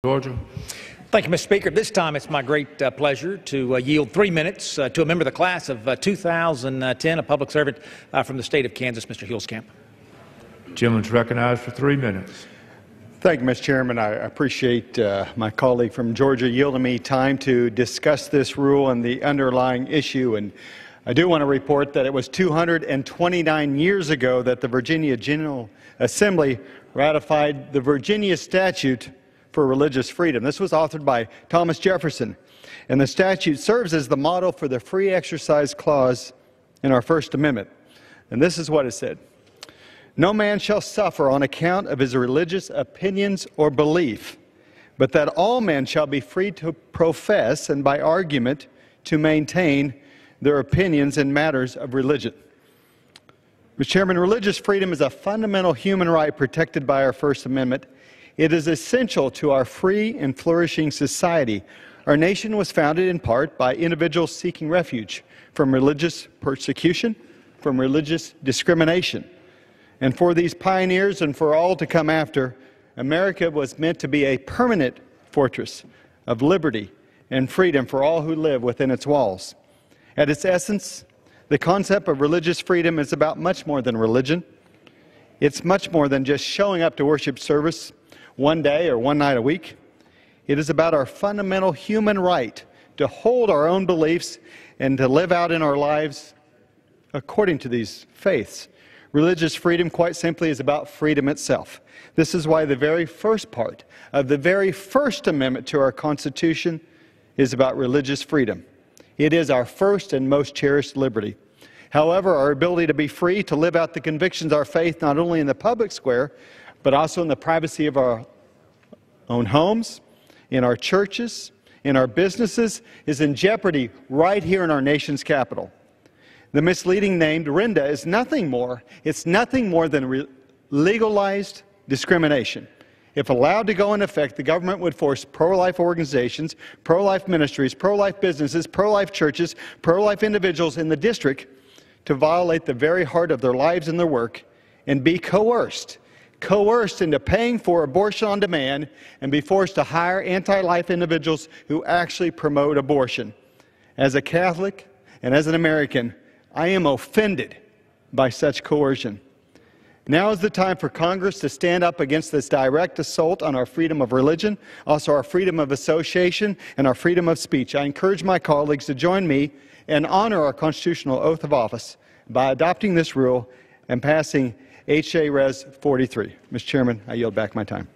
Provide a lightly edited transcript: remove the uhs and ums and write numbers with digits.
Georgia. Thank you, Mr. Speaker. This time it's my great pleasure to yield 3 minutes to a member of the class of 2010, a public servant from the state of Kansas, Mr. Huelskamp. Gentleman's recognized for 3 minutes. Thank you, Mr. Chairman. I appreciate my colleague from Georgia yielding me time to discuss this rule and the underlying issue. And I do want to report that it was 229 years ago that the Virginia General Assembly ratified the Virginia Statute for religious freedom. This was authored by Thomas Jefferson, and the statute serves as the model for the free exercise clause in our First Amendment. And this is what it said: "No man shall suffer on account of his religious opinions or belief, but that all men shall be free to profess and by argument to maintain their opinions in matters of religion." Mr. Chairman, religious freedom is a fundamental human right protected by our First Amendment. It is essential to our free and flourishing society. Our nation was founded in part by individuals seeking refuge from religious persecution, from religious discrimination. And for these pioneers and for all to come after, America was meant to be a permanent fortress of liberty and freedom for all who live within its walls. At its essence, the concept of religious freedom is about much more than religion. It's much more than just showing up to worship service one day or one night a week. It is about our fundamental human right to hold our own beliefs and to live out in our lives according to these faiths. Religious freedom, quite simply, is about freedom itself. This is why the very first part of the very First Amendment to our Constitution is about religious freedom. It is our first and most cherished liberty. However, our ability to be free to live out the convictions of our faith not only in the public square, but also in the privacy of our own homes, in our churches, in our businesses, is in jeopardy right here in our nation's capital. The misleading name Dorinda is nothing more. It's nothing more than legalized discrimination. If allowed to go into effect, the government would force pro-life organizations, pro-life ministries, pro-life businesses, pro-life churches, pro-life individuals in the district to violate the very heart of their lives and their work and be coerced into paying for abortion on demand and be forced to hire anti-life individuals who actually promote abortion. As a Catholic and as an American, I am offended by such coercion. Now is the time for Congress to stand up against this direct assault on our freedom of religion, also our freedom of association, and our freedom of speech. I encourage my colleagues to join me and honor our constitutional oath of office by adopting this rule and passing H.A. Res. 43. Mr. Chairman, I yield back my time.